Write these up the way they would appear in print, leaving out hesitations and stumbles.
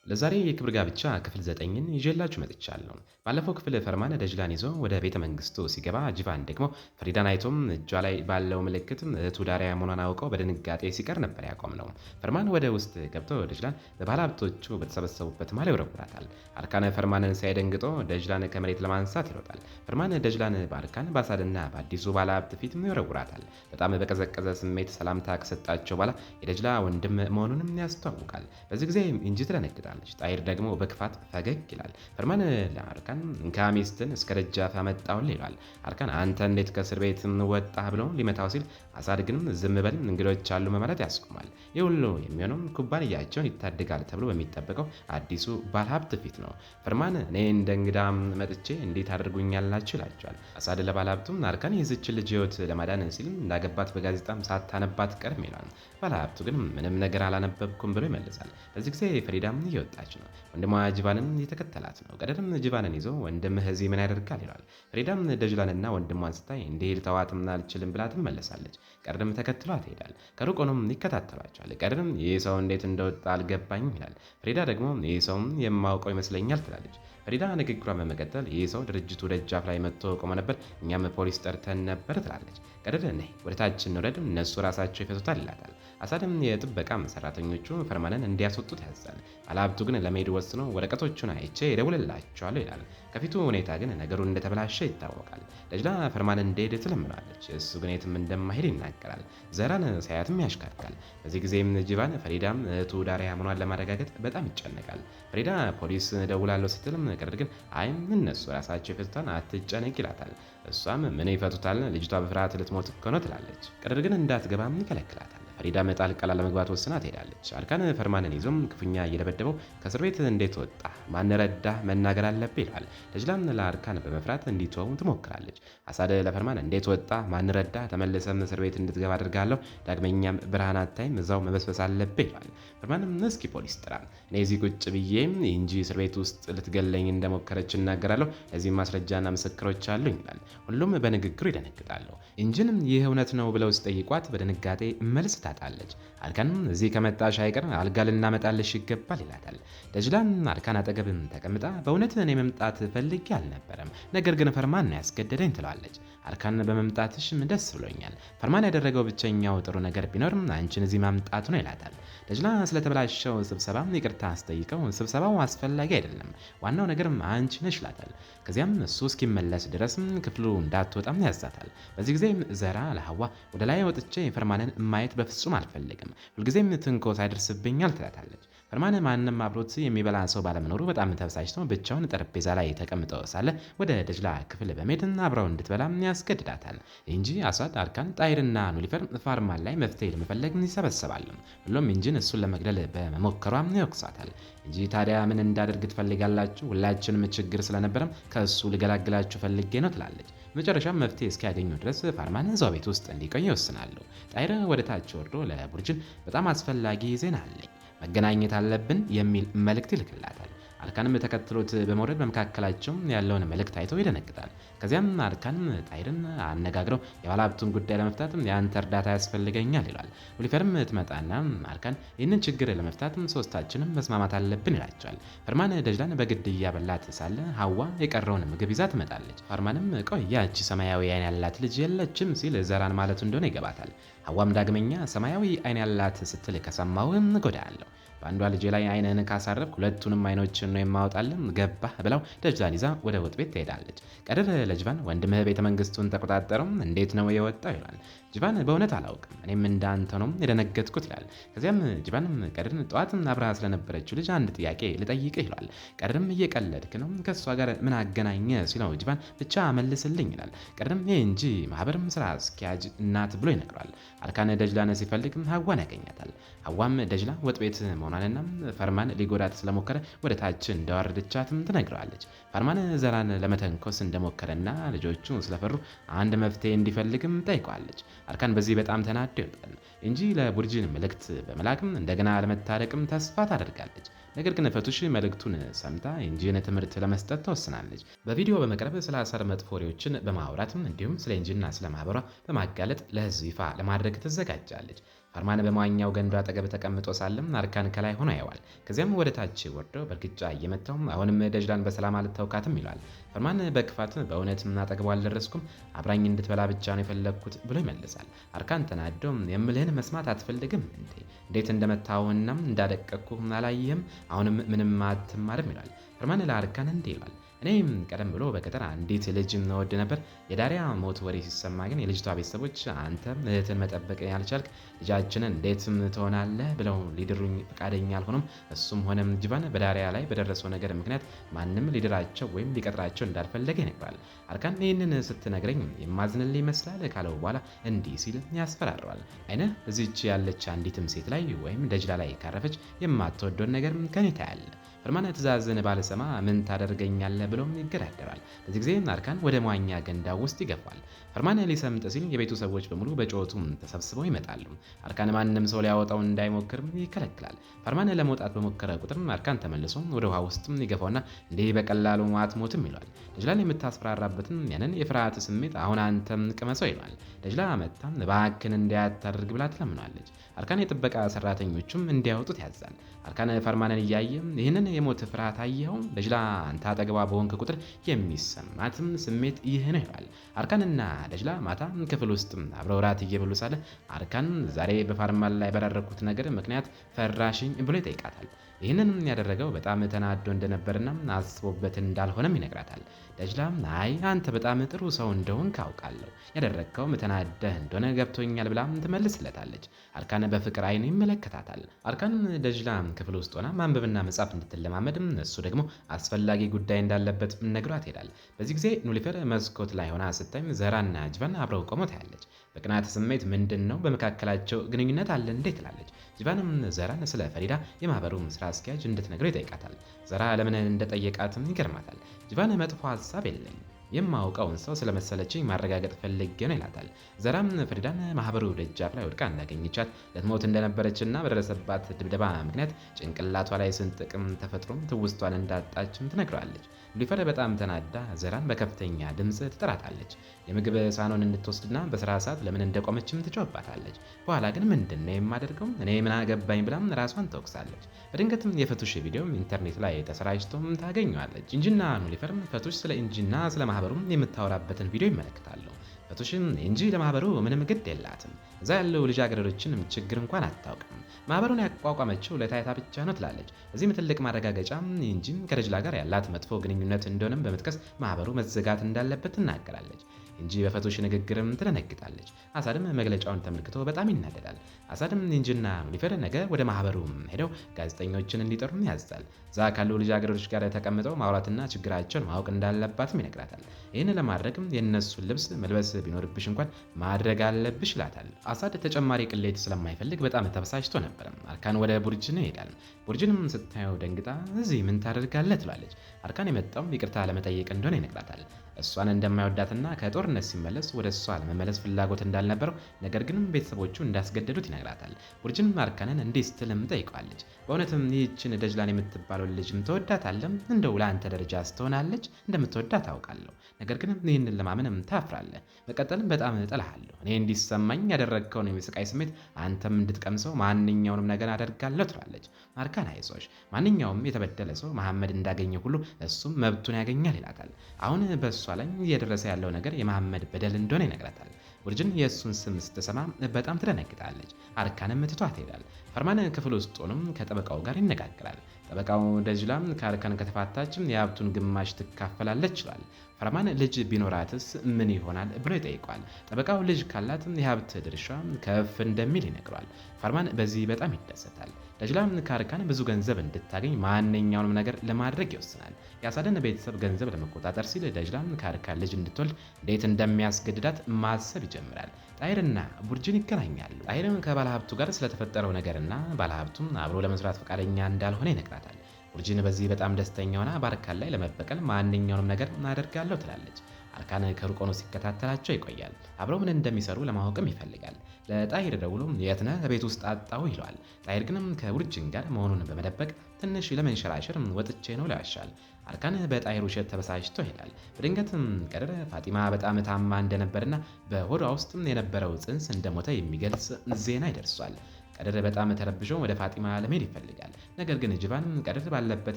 ለዛሬ የክብር ጋብቻ ክፍል 9ን ይዤላችሁ መጥቻለሁ። ባለፈው ክፍል ፈርማን ደጅላን ይዞ ወደ ቤተ መንግስቱ ሲገባ ጂቫን ደግሞ ፍሪዳን አይቶም እጇ ላይ ባለው ምልክት እህቱ ዳሪያ መሆኗን አውቀው በድንጋጤ ሲቀር ነበር ያቆምነው። ፈርማን ወደ ውስጥ ገብቶ ደጅላን በባለሀብቶቹ በተሰበሰቡበት መሃል ይወረውራታል። አርካን ፈርማንን ሳይደንግጦ ደጅላን ከመሬት ለማንሳት ይሮጣል። ፈርማን ደጅላን በአርካን በአሳድና በአዲሱ ባለሀብት ፊት ይወረውራታል። በጣም በቀዘቀዘ ስሜት ሰላምታ ከሰጣቸው በኋላ የደጅላ ወንድም መሆኑንም ያስተዋውቃል። በዚህ ጊዜ እንጂ ትደነግጣል። ጣይር ደግሞ በክፋት ፈገግ ይላል። ፈርማን ለአርካን እንካ ሚስትን እስከ ደጃፍ አመጣሁልህ ይላል። አርካን አንተ እንዴት ከእስር ቤት ወጣህ ብሎ ሊመታው ሲል አሳድ ግን ዝም በል እንግዶች አሉ በማለት ያስቆማል። ይህ ሁሉ የሚሆነው ኩባንያቸውን ይታደጋል ተብሎ በሚጠበቀው አዲሱ ባለሀብት ፊት ነው። ፈርማን እኔ እንደ እንግዳ መጥቼ እንዴት አድርጉኛላችሁ ይላቸዋል። አሳድ ለባለሀብቱም አርካን የዚችን ልጅ ህይወት ለማዳን ሲል እንዳገባት በጋዜጣም ሳታነባት ቀርም ይላል። ባለሀብቱ ግን ምንም ነገር አላነበብኩም ብሎ ይመልሳል። በዚህ ጊዜ ፍሪዳም እየወጣች ነው። ወንድሟ ጅቫንን እየተከተላት ነው። ቀደርም ጅቫንን ይዞ ወንድምህ እዚህ ምን ያደርጋል ይሏል። ፍሪዳም ደጅላንና ወንድሟን ስታይ እንዲህ ልተዋትም አልችልም ብላ ትመለሳለች። ቀደርም ተከትሏት ይሄዳል። ከሩቅ ሆኖም ይከታተሏቸዋል። ቀደርም ይህ ሰው እንዴት እንደወጣ አልገባኝም ይላል። ፍሪዳ ደግሞ ይህ ሰውም የማውቀው ይመስለኛል ትላለች። ፍሪዳ ንግግሯን በመቀጠል ይህ ሰው ድርጅቱ ደጃፍ ላይ መጥቶ ቆሞ ነበር፣ እኛም ፖሊስ ጠርተን ነበር ትላለች። ቀደር ነይ ወደ ታች እንውረድ፣ እነሱ ራሳቸው ይፈቱታል ይላታል። አሳድም የጥበቃ ሰራተኞቹ ፈርማንን እንዲያስወጡት ያዛል። ባለሀብቱ ግን ለመሄድ ወስኖ ወረቀቶቹን አይቼ እደውልላቸዋለሁ ይላል። ከፊቱ ሁኔታ ግን ነገሩ እንደተበላሸ ይታወቃል። ደጅላ ፈርማን እንዲሄድ ትለምናለች። እሱ ግን የትም እንደማይሄድ ይናገራል። ዘራን ሳያትም ያሽካካል። በዚህ ጊዜም ጂቫን ፍሪዳም እህቱ ዳሪያ መሆኗን ለማረጋገጥ በጣም ይጨነቃል። ፍሪዳ ፖሊስ እደውላለሁ ስትልም ቀደር ግን አይም እነሱ ራሳቸው ይፈቱታል አትጨነቅ ይላታል። እሷም ምን ይፈቱታል ልጅቷ በፍርሃት ልትሞት እኮ ነው ትላለች። ቀደር ግን እንዳትገባም ይከለክላታል። ፍሪዳ ጣልቃ ለመግባት ወስና ትሄዳለች። አርካን ፈርማንን ይዞም ክፉኛ እየደበደበው ከእስር ቤት እንዴት ወጣ ማን ረዳህ መናገር አለብህ ይለዋል። ደጅላም ለአርካን በመፍራት እንዲተወው ትሞክራለች። አሳድ ለፈርማን እንዴት ወጣ ማን ረዳህ ተመልሰም እስር ቤት እንድትገባ አድርጋለሁ ዳግመኛም ብርሃን አታይም እዛው መበስበስ አለብህ ይለዋል። ፈርማንም እስኪ ፖሊስ ጥራ እኔ እዚህ ቁጭ ብዬም እንጂ እስር ቤት ውስጥ ልትገለኝ እንደሞከረች እናገራለሁ ለዚህም ማስረጃና ምስክሮች አሉኝ ይላል። ሁሉም በንግግሩ ይደነግጣሉ። እንጂንም ይህ እውነት ነው ብለው ሲጠይቋት በድንጋጤ መልስ ታጣለች። አርካንም እዚህ ከመጣሽ አይቀር አልጋ ልናመጣልሽ ይገባል ይላታል። ደጅላም አርካን አጠገብም ተቀምጣ በእውነት እኔ መምጣት ፈልጌ አልነበረም፣ ነገር ግን ፈርማን ነው ያስገደደኝ ትለዋለች። አርካን በመምጣትሽም ደስ ብሎኛል። ፈርማን ያደረገው ብቸኛው ጥሩ ነገር ቢኖርም አንቺን እዚህ ማምጣቱ ነው ይላታል። ደጅላ ስለተበላሸው ስብሰባ ይቅርታ አስጠይቀው ስብሰባው አስፈላጊ አይደለም፣ ዋናው ነገርም አንቺ ነሽ ይላታል። ከዚያም እሱ እስኪመለስ ድረስም ክፍሉ እንዳትወጣም ያዛታል። በዚህ ጊዜም ዘራ ለሐዋ ወደ ላይ ወጥቼ ፈርማንን ማየት በፍጹም አልፈልግም፣ ሁልጊዜም ትንኮሳ ይደርስብኛል ትላታለች። ፈርማን ማንም አብሮት የሚበላ ሰው ባለመኖሩ በጣም ተበሳጭቶ ብቻውን ጠረጴዛ ላይ ተቀምጦ ሳለ ወደ ደጅላ ክፍል በመሄድ አብረው እንድትበላም ያስገድዳታል እንጂ አሳድ፣ አርካን፣ ጣይርና ኑሊፈር ፈርማን ላይ መፍትሄ ለመፈለግ ይሰበሰባሉ። ሁሉም እንጂን እሱን ለመግደል በመሞከሯም ይወቅሳታል። እንጂ ታዲያ ምን እንዳደርግ ትፈልጋላችሁ? ሁላችንም ችግር ስለነበረም ከእሱ ልገላግላችሁ ፈልጌ ነው ትላለች። መጨረሻም መፍትሄ እስኪያገኙ ድረስ ፈርማን እዛው ቤት ውስጥ እንዲቆይ ይወስናሉ። ጣይር ወደ ታች ወርዶ ለቡርጅን በጣም አስፈላጊ ዜና አለኝ መገናኘት አለብን የሚል መልእክት ይልክላታል። አርካንም ተከትሎት በመውረድ በመካከላቸው ያለውን መልእክት አይተው ይደነግጣል። ከዚያም አርካንም ጣይርን አነጋግረው የባለሀብቱን ጉዳይ ለመፍታት የአንተ እርዳታ ያስፈልገኛል ይላል። ኡሊፈርም ትመጣና አርካን ይህንን ችግር ለመፍታት ሶስታችንም መስማማት አለብን ይላቸዋል። ፈርማን ደጅላን በግድ እያበላት ሳለ ሐዋ የቀረውን ምግብ ይዛ ትመጣለች። ፈርማንም ቆይ ያቺ ሰማያዊ አይን ያላት ልጅ የለችም ሲል ዘራን ማለቱ እንደሆነ ይገባታል። ሐዋም ዳግመኛ ሰማያዊ አይን ያላት ስትል ከሰማው እጎዳለሁ በአንዷ ልጄ ላይ አይንህን ካሳረፍክ ሁለቱንም አይኖችን ነው የማወጣልን ገባህ ብለው ደጅላን ይዛ ወደ ወጥ ቤት ትሄዳለች። ቀደር ለጅቫን ወንድምህ ቤተ መንግስቱን ተቆጣጠረው እንዴት ነው የወጣው ይላል። ጅቫን በእውነት አላውቅም እኔም እንዳንተ ነው የደነገጥኩት ይላል። ከዚያም ጅቫንም ቀደርን ጠዋት አብራ ስለነበረችው ልጅ አንድ ጥያቄ ልጠይቅህ ይላል። ቀደርም እየቀለድክ ነው ከእሷ ጋር ምን አገናኘ ሲለው ጅቫን ብቻ መልስልኝ ይላል። ቀደርም ይህ እንጂ ማህበርም ስራ አስኪያጅ እናት ብሎ ይነግሯል። አርካን ደጅላን ሲፈልግ ሐዋን ያገኛታል። ሐዋም ደጅላ ወጥ ቤት መሆኗንና ፈርማን ሊጎዳት ስለሞከረ ወደ ታች እንዳወረደቻትም ትነግረዋለች። ፈርማን ዘራን ለመተንኮስ እንደሞከረና ልጆቹ ስለፈሩ አንድ መፍትሄ እንዲፈልግም ጠይቀዋለች። አርካን በዚህ በጣም ተናዶ ይወጣል እንጂ ለቡርጅን መልእክት በመላክም እንደገና ለመታረቅም ተስፋ ታደርጋለች። ነገር ግን ፈቱሽ መልእክቱን ሰምታ ኢንጂን ትምህርት ለመስጠት ተወስናለች። በቪዲዮ በመቅረብ ስለ አሰር መጥፎ ወሬዎችን በማውራትም እንዲሁም ስለ ኢንጂንና ስለ ማህበሯ በማጋለጥ ለህዝብ ይፋ ለማድረግ ትዘጋጃለች። ፈርማን በመዋኛው ገንዳ አጠገብ ተቀምጦ ሳለም አርካን ከላይ ሆኖ ያየዋል። ከዚያም ወደ ታች ወርዶ በእርግጫ እየመታው አሁንም ደጅላን በሰላም አልተውካትም ይለዋል። ፈርማን በክፋት በእውነትም አጠገቡ አልደረስኩም፣ አብራኝ እንድትበላ ብቻ ነው የፈለግኩት ብሎ ይመልሳል። አርካን ተናዶ የምልህን መስማት አትፈልግም እንዴ? እንዴት እንደመታውና እንዳደቀቅኩ አላየህም? አሁንም ምንም አትማርም ይለዋል። ፈርማን ለአርካን እንዲህ ይለዋል። እኔም ቀደም ብሎ በገጠር አንዲት ልጅ እወድ ነበር። የዳሪያ ሞት ወሬ ሲሰማ ግን የልጅቷ ቤተሰቦች አንተ እህትን መጠበቅ ያልቻልክ ልጃችንን እንዴትም ትሆናለህ ብለው ሊድሩኝ ፈቃደኛ አልሆኑም። እሱም ሆነም ጂቫን በዳሪያ ላይ በደረሰው ነገር ምክንያት ማንም ሊድራቸው ወይም ሊቀጥራቸው እንዳልፈለገ ይነግራል። አርካን ይህንን ስትነግረኝ የማዝንልህ ይመስላል ካለው በኋላ እንዲህ ሲል ያስፈራረዋል። አይነህ እዚች ያለች አንዲትም ሴት ላይ ወይም ደጅላ ላይ ካረፈች የማትወደውን ነገር ከኔ ታያለህ። ፈርማን ትእዛዝን ባልሰማ ምን ታደርገኛለህ ብሎም ይገዳደራል። በዚህ ጊዜ አርካን ወደ መዋኛ ገንዳ ውስጥ ይገባል። ፈርማን ሊሰምጥ ሲል የቤቱ ሰዎች በሙሉ በጩኸቱም ተሰብስበው ይመጣሉ። አርካን ማንም ሰው ሊያወጣው እንዳይሞክርም ይከለክላል። ፈርማን ለመውጣት በሞከረ ቁጥር አርካን ተመልሶ ወደ ውሃ ውስጥም ይገፋውና እንዲህ በቀላሉ አትሞትም ይለዋል። ደጅላን የምታስፈራራበትን ያንን የፍርሃት ስሜት አሁን አንተም ቅመሰው ይለዋል። ደጅላ መጣም እባክህን እንዳያታደርግ ብላ ትለምነዋለች። አርካን የጥበቃ ሰራተኞቹም እንዲያወጡት ያዛል። አርካን ፈርማንን እያየ ይህንን የሞት ፍርሃት አየኸው? ደጅላ አንተ አጠገቧ በሆንክ ቁጥር የሚሰማትም ስሜት ይህ ነው ይላል። አርካንና ደጅላ ማታ ክፍል ውስጥ አብረው ራት እየበሉ ሳለ አርካን ዛሬ በፈርማን ላይ በደረኩት ነገር ምክንያት ፈራሽኝ ብሎ ይጠይቃታል። ይህንን ያደረገው በጣም ተናዶ እንደነበርና አስቦበት እንዳልሆነም ይነግራታል። ደጅላም አይ አንተ በጣም ጥሩ ሰው እንደሆንክ አውቃለሁ፣ ያደረግከውም ተናደህ እንደሆነ ገብቶኛል ብላ ትመልስለታለች። አርካን በፍቅር አይን ይመለከታታል። አርካን ደጅላ ክፍል ውስጥ ሆና ማንበብና መጻፍ እንድትለማመድ እሱ ደግሞ አስፈላጊ ጉዳይ እንዳለበት ነግሯት ይሄዳል። በዚህ ጊዜ ኑሊፈር መስኮት ላይ ሆና ስታይም ዘራና ጅቫን አብረው ቆመው ታያለች። በቅናት ስሜት ምንድን ነው በመካከላቸው ግንኙነት አለ እንዴ ትላለች። ጅቫንም ዘራን ስለ ፈሪዳ የማህበሩ ስራ አስኪያጅ እንድትነግረው ይጠይቃታል። ዘራ ለምን እንደጠየቃትም ይገርማታል። ጅቫን መጥፎ ሀሳብ የለኝም የማውቀውን ሰው ስለመሰለችኝ ማረጋገጥ ፈልጌ ነው ይላታል። ዘራም ፍሪዳን ማህበሩ ደጃፍ ላይ ወድቃ እንዳገኘቻት ልትሞት እንደነበረችና በደረሰባት ድብደባ ምክንያት ጭንቅላቷ ላይ ስንጥቅም ተፈጥሮም ትውስቷን እንዳጣችም ትነግረዋለች። ሉሊፈር በጣም ተናዳ ዘራን በከፍተኛ ድምፅ ትጠራታለች። የምግብ ሳህኑን እንድትወስድና በስራ ሰዓት ለምን እንደቆመችም ትጮህባታለች። በኋላ ግን ምንድን ነው የማደርገው እኔ ምን አገባኝ ብላም ራሷን ተወቅሳለች። በድንገትም የፈቱሽ ቪዲዮም ኢንተርኔት ላይ ተሰራጭቶም ታገኘዋለች። ኢንጂና ኑሊፈርም ፈቱሽ ስለ ኢንጂና ስለ ማህበሩም የምታወራበትን ቪዲዮ ይመለከታሉ። ፈቱሽም እንጂ ለማህበሩ ምንም ግድ የላትም፣ እዛ ያለው ልጃገረዶችን ችግር እንኳን አታውቅም፣ ማህበሩን ያቋቋመችው ለታይታ ብቻ ነው ትላለች። እዚህም ትልቅ ማረጋገጫ እንጂ ከደጅላ ጋር ያላት መጥፎ ግንኙነት እንደሆነም በመጥቀስ ማህበሩ መዘጋት እንዳለበት ትናገራለች። እንጂ በፈቱሽ ንግግርም ትደነግጣለች። አሳድም መግለጫውን ተመልክቶ በጣም ይናደዳል። አሳድም እንጂና ኑሊፈር ነገ ወደ ማህበሩ ሄደው ጋዜጠኞችን እንዲጠሩም ያዛል። እዛ ካሉ ልጃገረዶች ጋር ተቀምጠው ማውራትና ችግራቸውን ማወቅ እንዳለባትም ይነግራታል። ይህን ለማድረግም የእነሱን ልብስ መልበስ ቢኖርብሽ እንኳን ማድረግ አለብሽ ይላታል። አሳድ ተጨማሪ ቅሌት ስለማይፈልግ በጣም ተበሳጭቶ ነበር። አርካን ወደ ቡርጅን ይሄዳል። ቡርጅንም ስታየው ደንግጣ እዚህ ምን ታደርጋለህ ትላለች። አርካን የመጣው ይቅርታ ለመጠየቅ እንደሆነ ይነግራታል። እሷን እንደማይወዳትና ከጦርነት ሲመለስ ወደ እሷ ለመመለስ ፍላጎት እንዳልነበረው ነገር ግን ቤተሰቦቹ እንዳስገደዱት ይነግራታል። ቡርጅን አርካንን እንዲህ ስትልም ጠይቀዋለች። በእውነትም ይህችን ደጅላን የምትባለው ልጅም ትወዳታለህ? እንደው ለአንተ ደረጃ ስትሆናለች እንደምትወዳት አውቃለሁ። ነገር ግን ይህንን ለማመንም ታፍራለህ። መቀጠልም በጣም እጠላሃለሁ። እኔ እንዲሰማኝ ያደረግከውን የስቃይ ስሜት አንተም እንድትቀምሰው ማንኛውንም ነገር አደርጋለሁ ትላለች። አርካን አይዞሽ፣ ማንኛውም የተበደለ ሰው መሐመድ እንዳገኘ ሁሉ እሱም መብቱን ያገኛል ይላታል። አሁን በእሷ ላይ እየደረሰ ያለው ነገር የመሐመድ በደል እንደሆነ ይነግራታል። ቡርጅን የእሱን ስም ስትሰማ በጣም ትደነግጣለች። አርካንም ትቷት ይሄዳል። ፈርማን ክፍል ውስጥ ሆኖም ከጠበቃው ጋር ይነጋገራል። ጠበቃው ደጅላም ከአርካን ከተፋታችም የሀብቱን ግማሽ ትካፈላለች ይላል። ፈርማን ልጅ ቢኖራትስ ምን ይሆናል ብሎ ይጠይቀዋል። ጠበቃው ልጅ ካላት የሀብት ድርሻ ከፍ እንደሚል ይነግረዋል። ፈርማን በዚህ በጣም ይደሰታል። ደጅላም ከአርካን ብዙ ገንዘብ እንድታገኝ ማንኛውንም ነገር ለማድረግ ይወስናል። የአሳድን ቤተሰብ ገንዘብ ለመቆጣጠር ሲል ደጅላም ከአርካን ልጅ እንድትወልድ እንዴት እንደሚያስገድዳት ማሰብ ይጀምራል። ጣይርና ቡርጅን ይገናኛሉ። ጣይርም ከባለሀብቱ ጋር ስለተፈጠረው ነገርና ባለሀብቱም አብሮ ለመስራት ፈቃደኛ እንዳልሆነ ይነግራታል። ቡርጅን በዚህ በጣም ደስተኛ ሆና በአርካን ላይ ለመበቀል ማንኛውንም ነገር እናደርጋለሁ ትላለች። አርካን ከሩቅ ሆኖ ሲከታተላቸው ይቆያል። አብረው ምን እንደሚሰሩ ለማወቅም ይፈልጋል። ለጣይር ደውሎ የት ነህ? ቤት ውስጥ አጣሁ ይለዋል። ጣይር ግንም ከቡርጅን ጋር መሆኑን በመደበቅ ትንሽ ለመንሸራሸር ወጥቼ ነው ይላሻል። አርካን በጣሂር ውሸት ተበሳጭቶ ይላል። በድንገትም ቀድር ፋጢማ በጣም ታማ እንደነበርና በሆዷ ውስጥ የነበረው ጽንስ እንደሞተ የሚገልጽ ዜና ይደርሷል። ቀድር በጣም ተረብሾ ወደ ፋጢማ ለመሄድ ይፈልጋል። ነገር ግን ጅቫን ቀድር ባለበት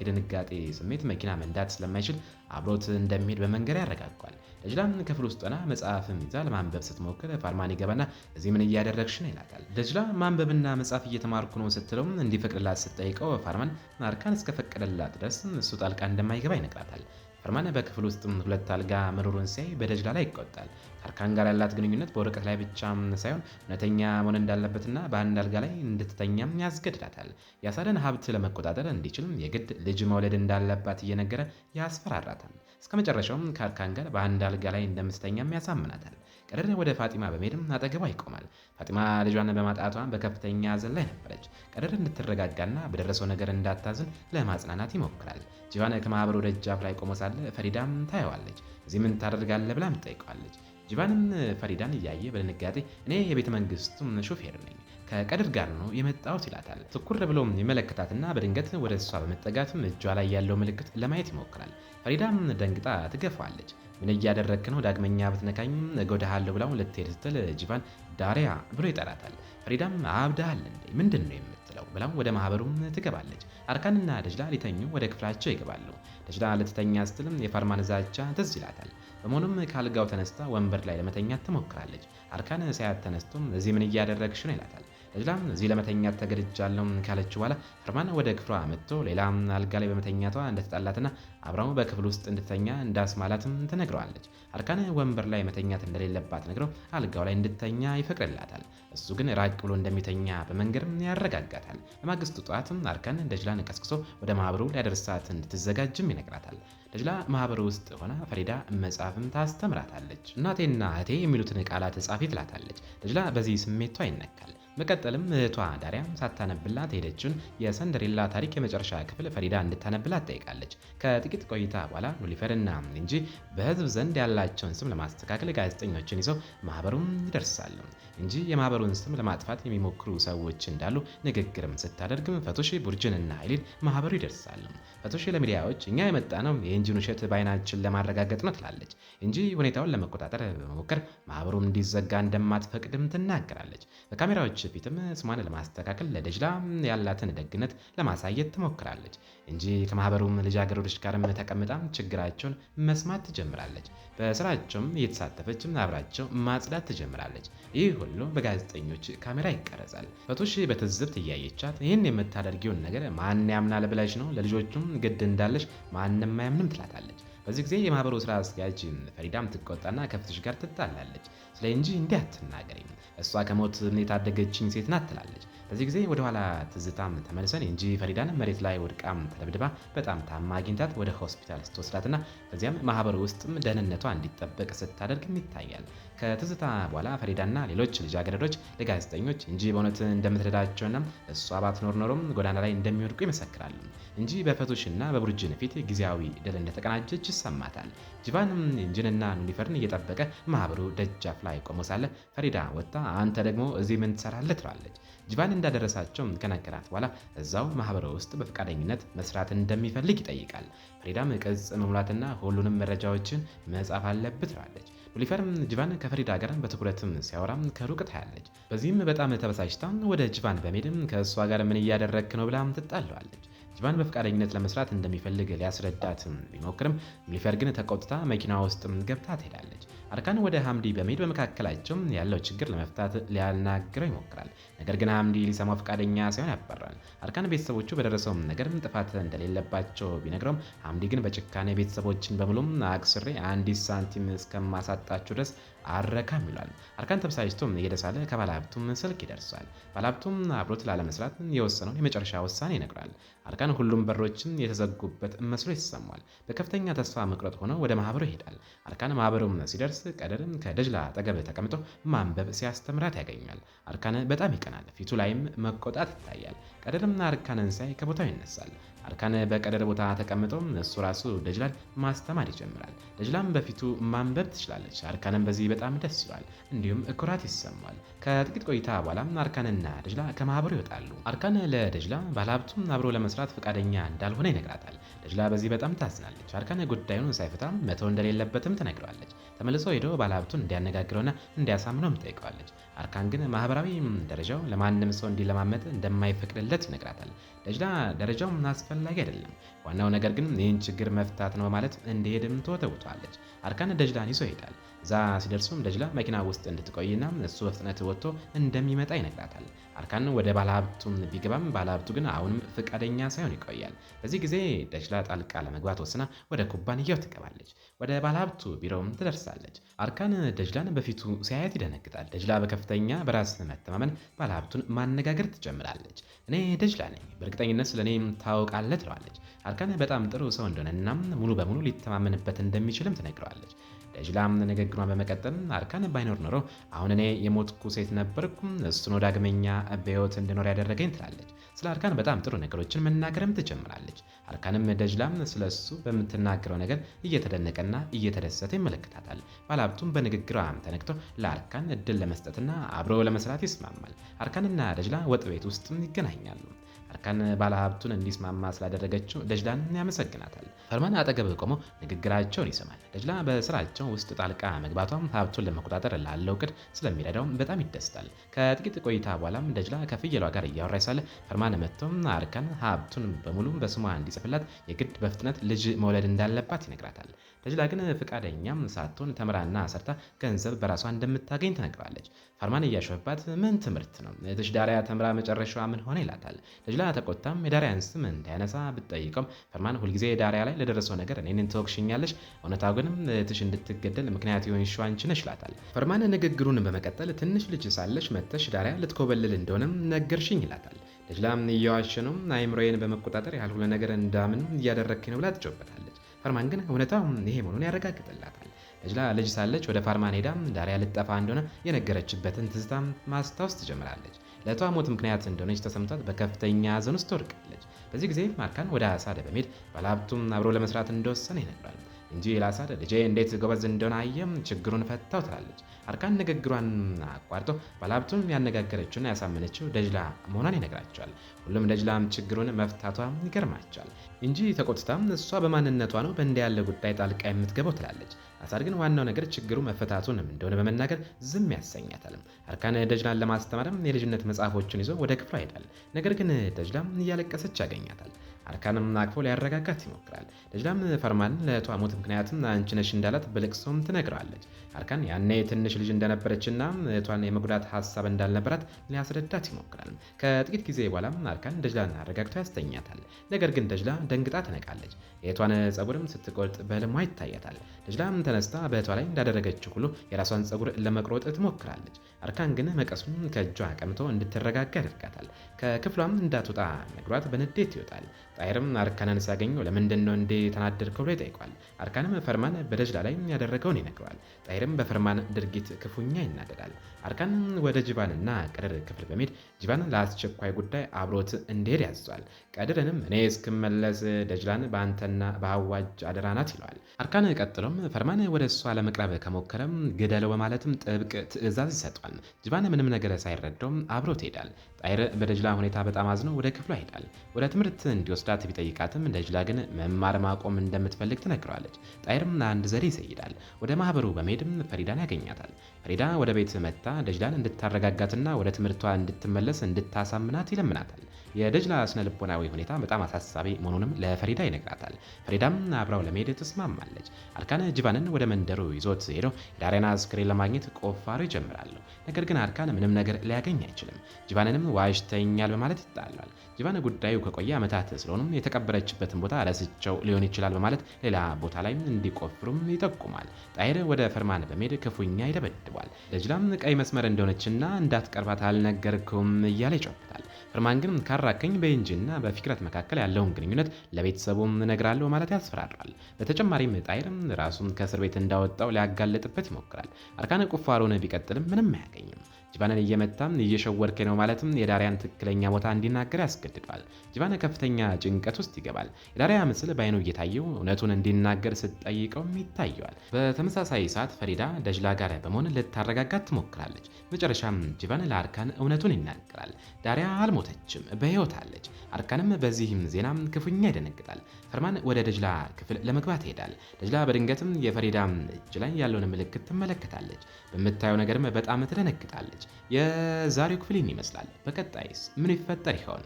የድንጋጤ ስሜት መኪና መንዳት ስለማይችል አብሮት እንደሚሄድ በመንገድ ያረጋጓል። ደጅላም ክፍል ውስጥ ሆና መጽሐፍም ይዛ ለማንበብ ስትሞክር ፋርማን ይገባና እዚህ ምን እያደረግሽ ነው ይላታል። ደጅላ ማንበብና መጽሐፍ እየተማርኩ ነው ስትለውም እንዲፈቅድላት ስትጠይቀው ፋርማን አርካን እስከፈቀደላት ድረስ እሱ ጣልቃ እንደማይገባ ይነግራታል። ፈርማን በክፍል ውስጥ ሁለት አልጋ መኖሩን ሲያይ በደጅላ ላይ ይቆጣል። ከአርካን ጋር ያላት ግንኙነት በወረቀት ላይ ብቻ ሳይሆን እውነተኛ መሆን እንዳለበትና በአንድ አልጋ ላይ እንድትተኛም ያስገድዳታል። የአሳድን ሀብት ለመቆጣጠር እንዲችልም የግድ ልጅ መውለድ እንዳለባት እየነገረ ያስፈራራታል። እስከ መጨረሻውም ከአርካን ጋር በአንድ አልጋ ላይ እንደምትተኛም ያሳምናታል። ቀድር ወደ ፋጢማ በመሄድም አጠገቧ ይቆማል። ፋጢማ ልጇን በማጣቷ በከፍተኛ ሐዘን ላይ ነበረች። ቀድር እንድትረጋጋና በደረሰው ነገር እንዳታዝን ለማጽናናት ይሞክራል። ጂቫን ከማህበሩ ደጃፍ ላይ ቆሞ ሳለ ፈሪዳም ታየዋለች። እዚህ ምን ታደርጋለህ ብላም ትጠይቀዋለች። ጂቫንም ፈሪዳን እያየ በድንጋጤ እኔ የቤተ መንግስቱ ሹፌር ነኝ፣ ከቀድር ጋር ነው የመጣሁት ይላታል። ትኩር ብሎም ይመለከታትና በድንገት ወደ እሷ በመጠጋትም እጇ ላይ ያለው ምልክት ለማየት ይሞክራል። ፈሪዳም ደንግጣ ትገፋዋለች። ምን እያደረግክ ነው? ዳግመኛ ብትነካኝ እጎዳሃለሁ ብላው ልትሄድ ስትል ጂቫን ዳሪያ ብሎ ይጠራታል። ፈሪዳም አብዳሃል እንዴ ምንድን ነው የምትለው ብላው ወደ ማህበሩም ትገባለች። አርካንና ደጅላ ሊተኙ ወደ ክፍላቸው ይገባሉ። ደጅላ ልትተኛ ስትልም የፋርማን ዛቻ ትዝ ይላታል። በመሆኑም ካልጋው ተነስታ ወንበር ላይ ለመተኛት ትሞክራለች። አርካን ሳያት ተነስቶም እዚህ ምን እያደረግሽ ነው ይላታል። ደጅላም እዚህ ለመተኛት ተገድጃለሁ ካለችው በኋላ ፈርማን ወደ ክፍሏ መጥቶ ሌላ አልጋ ላይ በመተኛቷ እንደተጣላትና አብራው በክፍል ውስጥ እንድተኛ እንዳስማላትም ትነግረዋለች። አርካን ወንበር ላይ መተኛት እንደሌለባት ነግረው አልጋው ላይ እንድተኛ ይፈቅድላታል። እሱ ግን ራቅ ብሎ እንደሚተኛ በመንገድም ያረጋጋታል። በማግስቱ ጠዋትም አርካን ደጅላን ቀስቅሶ ወደ ማህበሩ ሊያደርሳት እንድትዘጋጅም ይነግራታል። ደጅላ ማህበሩ ውስጥ ሆና ፈሪዳ መጽሐፍም ታስተምራታለች። እናቴና እህቴ የሚሉትን ቃላት ጻፊ ትላታለች። ደጅላ በዚህ ስሜቷ ይነካል። መቀጠልም እህቷ ዳሪያ ሳታነብላት ሄደችውን የሰንደሬላ ታሪክ የመጨረሻ ክፍል ፈሪዳ እንድታነብላት ጠይቃለች። ከጥቂት ቆይታ በኋላ ኑሊፈርና እንጂ በህዝብ ዘንድ ያላቸውን ስም ለማስተካከል ጋዜጠኞችን ይዘው ማህበሩን ይደርሳሉ። እንጂ የማህበሩን ስም ለማጥፋት የሚሞክሩ ሰዎች እንዳሉ ንግግርም ስታደርግም ፈቶሽ ቡርጅንና ኃይሌን ማህበሩ ይደርሳሉ። ፈቶሽ ለሚዲያዎች እኛ የመጣ ነው የእንጂን ውሸት በአይናችን ለማረጋገጥ ነው ትላለች። እንጂ ሁኔታውን ለመቆጣጠር በመሞከር ማህበሩ እንዲዘጋ እንደማትፈቅድም ትናገራለች። በካሜራዎች ፊትም ስሟን ለማስተካከል ለደጅላ ያላትን ደግነት ለማሳየት ትሞክራለች። እንጂ ከማህበሩም ልጃገረዶች ጋርም ተቀምጣ ችግራቸውን መስማት ትጀምራለች። በስራቸውም እየተሳተፈችም አብራቸው ማጽዳት ትጀምራለች። ይህ ሁሉ በጋዜጠኞች ካሜራ ይቀረጻል። ፈቶሽ በትዝብት እያየቻት ይህን የምታደርጊውን ነገር ማን ያምናል ብለሽ ነው? ለልጆቹም ግድ እንዳለሽ ማንም አያምንም ትላታለች። በዚህ ጊዜ የማህበሩ ስራ አስኪያጅ ፈሪዳም ትቆጣና ከፈቶሽ ጋር ትጣላለች። ስለ እንጂ እንዲህ አትናገሪም፣ እሷ ከሞት የታደገችኝ ሴት ናት ትላለች። በዚህ ጊዜ ወደ ኋላ ትዝታም ተመልሰን እንጂ ፈሪዳን መሬት ላይ ወድቃም ተደብድባ በጣም ታማ አግኝታት ወደ ሆስፒታል ስትወስዳትና ከዚያም ማህበሩ ውስጥም ደህንነቷ እንዲጠበቅ ስታደርግም ይታያል። ከትዝታ በኋላ ፈሪዳና ሌሎች ልጃገረዶች ለጋዜጠኞች እንጂ በእውነት እንደምትረዳቸውና እሷ ባትኖር ኖሮም ጎዳና ላይ እንደሚወድቁ ይመሰክራሉ። እንጂ በፈቶሽና በቡርጅን ፊት ጊዜያዊ ድል እንደተቀናጀች ይሰማታል። ጂቫንም እንጂንና ኑሊፈርን እየጠበቀ ማህበሩ ደጃፍ ላይ ቆሞ ሳለ ፈሪዳ ወጥታ አንተ ደግሞ እዚህ ምን ትሰራለህ ትላለች። ጂቫን እንዳደረሳቸው ከነገራት በኋላ እዛው ማህበሩ ውስጥ በፈቃደኝነት መስራት እንደሚፈልግ ይጠይቃል። ፈሪዳም ቅጽ መሙላትና ሁሉንም መረጃዎችን መጻፍ አለበት ትላለች። ኑሊፈርም ጂቫን ከፈሪዳ ጋር በትኩረትም ሲያወራም ከሩቅ ታያለች። በዚህም በጣም ተበሳጭታ ወደ ጂቫን በመሄድም ከእሷ ጋር ምን እያደረግክ ነው ብላም ትጣለዋለች። ጂቫን በፈቃደኝነት ለመስራት እንደሚፈልግ ሊያስረዳት ቢሞክርም ኑሊፈር ግን ተቆጥታ መኪና ውስጥ ገብታ ትሄዳለች። አርካን ወደ ሐምዲ በመሄድ በመካከላቸው ያለው ችግር ለመፍታት ሊያናግረው ይሞክራል። ነገር ግን ሐምዲ ሊሰማው ፈቃደኛ ሳይሆን ያባራል። አርካን ቤተሰቦቹ በደረሰውም ነገር ጥፋት እንደሌለባቸው ቢነግረውም ሐምዲ ግን በጭካኔ ቤተሰቦችን በሙሉም አክስሬ አንዲት ሳንቲም እስከማሳጣቸው ድረስ አረካም ይላል። አርካን ተበሳጭቶ እየደሳለ ከባለሀብቱም ስልክ ይደርሳል። ባለሀብቱም አብሮት ላለመስራት የወሰነውን የመጨረሻ ውሳኔ ይነግራል። አርካን ሁሉም በሮችን የተዘጉበት መስሎ ይሰማል። በከፍተኛ ተስፋ መቁረጥ ሆኖ ወደ ማህበሩ ይሄዳል። አርካን ማህበሩም ሲደርስ ሲደርስ ቀድርም ከደጅላ አጠገብ ተቀምጦ ማንበብ ሲያስተምራት ያገኛል። አርካን በጣም ይቀናል። ፊቱ ላይም መቆጣት ይታያል። ቀድርም አርካንን ሳይ ከቦታው ይነሳል። አርካን በቀድር ቦታ ተቀምጦ እሱ ራሱ ደጅላን ማስተማር ይጀምራል። ደጅላም በፊቱ ማንበብ ትችላለች። አርካንም በዚህ በጣም ደስ ይላል፣ እንዲሁም ኩራት ይሰማል። ከጥቂት ቆይታ በኋላ አርካንና ደጅላ ከማህበሩ ይወጣሉ። አርካን ለደጅላ ባለሀብቱም አብሮ ለመስራት ፈቃደኛ እንዳልሆነ ይነግራታል። ደጅላ በዚህ በጣም ታዝናለች። አርካን ጉዳዩን ሳይፈታ መተው እንደሌለበትም ትነግረዋለች። ተመልሶ ሄዶ ባለሀብቱን እንዲያነጋግረውና እንዲያሳምነውም ጠይቀዋለች። አርካን ግን ማህበራዊ ደረጃው ለማንም ሰው እንዲለማመጥ እንደማይፈቅድለት ይነግራታል። ደጅላ ደረጃው አስፈላጊ አይደለም፣ ዋናው ነገር ግን ይህን ችግር መፍታት ነው ማለት እንዲሄድም ተወተውቷለች። አርካን ደጅላን ይዞ ይሄዳል። እዛ ሲደርሱም ደጅላ መኪና ውስጥ እንድትቆይና እሱ በፍጥነት ወጥቶ እንደሚመጣ ይነግራታል። አርካን ወደ ባለሀብቱ ቢገባም ባለሀብቱ ግን አሁንም ፈቃደኛ ሳይሆን ይቆያል። በዚህ ጊዜ ደጅላ ጣልቃ ለመግባት ወስና ወደ ኩባንያው ትገባለች። ወደ ባለሀብቱ ቢሮውም ትደርሳለች። አርካን ደጅላን በፊቱ ሲያያት ይደነግጣል። ደጅላ በከፍተኛ በራስ መተማመን ባለሀብቱን ማነጋገር ትጀምራለች። እኔ ደጅላ ነኝ፣ በእርግጠኝነት ስለ እኔ ታውቃለህ ትለዋለች። አርካን በጣም ጥሩ ሰው እንደሆነና ሙሉ በሙሉ ሊተማመንበት እንደሚችልም ትነግረዋለች። ደጅላም ንግግሯን በመቀጠል አርካን ባይኖር ኖሮ አሁን እኔ የሞትኩ ሴት ነበርኩ፣ እሱ ነው ዳግመኛ በሕይወት እንድኖር ያደረገኝ ትላለች። ስለ አርካን በጣም ጥሩ ነገሮችን መናገርም ትጀምራለች። አርካንም ደጅላም ስለ እሱ በምትናገረው ነገር እየተደነቀና እየተደሰተ ይመለከታታል። ባለሀብቱም በንግግሯ ተነክቶ ለአርካን እድል ለመስጠትና አብሮ ለመስራት ይስማማል። አርካንና ደጅላ ወጥ ቤት ውስጥም ይገናኛሉ። አርካን ባለሀብቱን እንዲስማማ ስላደረገችው ደጅላን ያመሰግናታል። ፈርማን አጠገብ ቆሞ ንግግራቸውን ይሰማል። ደጅላ በስራቸው ውስጥ ጣልቃ መግባቷም ሀብቱን ለመቆጣጠር ላለው እቅድ ስለሚረዳው በጣም ይደስታል። ከጥቂት ቆይታ በኋላም ደጅላ ከፍየሏ ጋር እያወራች ሳለ ፈርማን መጥቶም አርካን ሀብቱን በሙሉ በስሟ እንዲጽፍላት የግድ በፍጥነት ልጅ መውለድ እንዳለባት ይነግራታል። ደጅላ ግን ፈቃደኛም ሳትሆን ተምራና ሰርታ ገንዘብ በራሷ እንደምታገኝ ትነግራለች። ፈርማን እያሾፈባት ምን ትምህርት ነው እህትሽ ዳሪያ ተምራ መጨረሻዋ ምን ሆነ ይላታል። ደጅላ ተቆጣም የዳሪያን ስም እንዳያነሳ ብትጠይቀውም ፈርማን ሁልጊዜ ዳሪያ ላይ ለደረሰው ነገር እኔን ትወቅሽኛለሽ፣ እውነታው ግን እህትሽ እንድትገደል ምክንያት የሆንሽው አንቺ ነሽ ይላታል። ፈርማን ንግግሩን በመቀጠል ትንሽ ልጅ ሳለሽ መጥተሽ ዳሪያ ልትኮበልል እንደሆነም ነገርሽኝ ይላታል። ደጅላም እየዋሸ ነው፣ አይምሮዬን በመቆጣጠር ያልሆነ ነገር እንዳምን እያደረግኝ ነው ብላ ትጮበታለች። ፈርማን ግን እውነታው ይሄ መሆኑን ያረጋግጥላታል። ደጅላ ልጅ ሳለች ወደ ፋርማን ሄዳ ዳሪያ ልጠፋ እንደሆነ የነገረችበትን ትዝታ ማስታወስ ትጀምራለች። ለእቷ ሞት ምክንያት እንደሆነች ተሰምቷት በከፍተኛ ሐዘን ውስጥ ትወድቃለች። በዚህ ጊዜ አርካን ወደ አሳድ በመሄድ ባለሀብቱም አብሮ ለመስራት እንደወሰነ ይነግራል እንጂ ለአሳድ ልጄ እንዴት ጎበዝ እንደሆነ አየም ችግሩን ፈታው ትላለች። አርካን ንግግሯን አቋርጦ ባለሀብቱን ያነጋገረችውና ያሳመነችው ደጅላ መሆኗን ይነግራቸዋል። ሁሉም ደጅላም ችግሩን መፍታቷ ይገርማቸዋል እንጂ ተቆጥታም እሷ በማንነቷ ነው በእንዲህ ያለ ጉዳይ ጣልቃ የምትገባው ትላለች። አሳድ ግን ዋናው ነገር ችግሩ መፈታቱን እንደሆነ በመናገር ዝም ያሰኛታል። አርካን ደጅላን ለማስተማርም የልጅነት መጽሐፎችን ይዞ ወደ ክፍሏ ይሄዳል። ነገር ግን ደጅላም እያለቀሰች ያገኛታል። አርካንም አቅፎ ሊያረጋጋት ይሞክራል። ደጅላም ፈርማን ለእቷ ሞት ምክንያትም አንቺ ነሽ እንዳላት በልቅሶም ትነግረዋለች። አርካን ያኔ ትንሽ ልጅ እንደነበረችና እቷን የመጉዳት ሀሳብ እንዳልነበራት ሊያስረዳት ይሞክራል። ከጥቂት ጊዜ በኋላ አርካን ደጅላን አረጋግቶ ያስተኛታል። ነገር ግን ደጅላ ደንግጣ ትነቃለች። የእቷን ጸጉርም ስትቆርጥ በህልሟ ይታያታል። ደጅላም ተነስታ በእቷ ላይ እንዳደረገችው ሁሉ የራሷን ጸጉር ለመቁረጥ ትሞክራለች። አርካን ግን መቀሱን ከእጇ ቀምቶ እንድትረጋጋ ያደርጋታል። ከክፍሏም እንዳትወጣ ነግሯት በንዴት ይወጣል። ጣይርም አርካንን ሲያገኘው ለምንድን ነው እንዴ ተናደድከው ብሎ ይጠይቋል። አርካንም ፈርማን በደጅላ ላይ ያደረገውን ይነግረዋል። ጣይርም በፈርማን ድርጊት ክፉኛ ይናደዳል። አርካን ወደ ጅባንና ቀድር ክፍል በመሄድ ጅባን ለአስቸኳይ ጉዳይ አብሮት እንዲሄድ ያዟል። ቀድርንም እኔ እስክመለስ ደጅላን በአንተና በአዋጅ አደራ ናት ይለዋል። አርካን ቀጥሎም ፈርማን ወደ እሷ ለመቅረብ ከሞከረም ግደለው በማለትም ጥብቅ ትዕዛዝ ይሰጧል። ጅባን ምንም ነገር ሳይረዳውም አብሮት ይሄዳል። ጣይር በደጅላ ሁኔታ በጣም አዝኖ ወደ ክፍሏ ይሄዳል። ወደ ትምህርት እንዲወስዳት ቢጠይቃትም ደጅላ ግን መማር ማቆም እንደምትፈልግ ትነግረዋለች። ጣይርም አንድ ዘዴ ይሰይዳል። ወደ ማህበሩ በመሄድም ፈሪዳን ያገኛታል። ፈሪዳ ወደ ቤት መጥታ ደጅላን እንድታረጋጋትና ወደ ትምህርቷ እንድትመለስ እንድታሳምናት ይለምናታል። የደጅላ ስነ ልቦናዊ ሁኔታ በጣም አሳሳቢ መሆኑንም ለፈሪዳ ይነግራታል። ፈሪዳም አብራው ለመሄድ ትስማማለች። አርካን ጅባንን ወደ መንደሩ ይዞት ሄዶ የዳሪያን አስክሬን ለማግኘት ቆፋሮ ይጀምራሉ። ነገር ግን አርካን ምንም ነገር ሊያገኝ አይችልም። ጅባንንም ዋሽተኛል በማለት ይጣላል። ጂቫን ጉዳዩ ከቆየ ዓመታት ስለሆኑም የተቀበረችበትን ቦታ ረስቸው ሊሆን ይችላል በማለት ሌላ ቦታ ላይ እንዲቆፍሩም ይጠቁማል። ጣይር ወደ ፈርማን በመሄድ ክፉኛ ይደበድቧል። ደጅላም ቀይ መስመር እንደሆነችና እንዳትቀርባት አልነገርኩም እያለ ይጮፍታል። ፈርማን ግን ካራከኝ በኢንጂና በፊክረት መካከል ያለውን ግንኙነት ለቤተሰቡም እነግራለሁ ማለት ያስፈራራል። በተጨማሪም ጣይር ራሱን ከእስር ቤት እንዳወጣው ሊያጋልጥበት ይሞክራል። አርካን ቁፋሮን ቢቀጥልም ምንም አያገኝም። ጂቫንን እየመታም እየሸወርክ ነው ማለትም የዳሪያን ትክክለኛ ቦታ እንዲናገር ያስገድዷል። ጂቫን ከፍተኛ ጭንቀት ውስጥ ይገባል። የዳሪያ ምስል በአይኑ እየታየው እውነቱን እንዲናገር ስትጠይቀውም ይታየዋል። በተመሳሳይ ሰዓት ፈሪዳ ደጅላ ጋር በመሆን ልታረጋጋት ትሞክራለች። መጨረሻም ጂቫን ለአርካን እውነቱን ይናገራል። ዳሪያ አልሞተችም፣ በሕይወት አለች። አርካንም በዚህም ዜና ክፉኛ ይደነግጣል። ፈርማን ወደ ደጅላ ክፍል ለመግባት ይሄዳል። ደጅላ በድንገትም የፈሪዳ እጅ ላይ ያለውን ምልክት ትመለከታለች። በምታየው ነገርም በጣም ትደነግጣለች። የዛሬው ክፍል ይመስላል። በቀጣይስ ምን ይፈጠር ይሆን?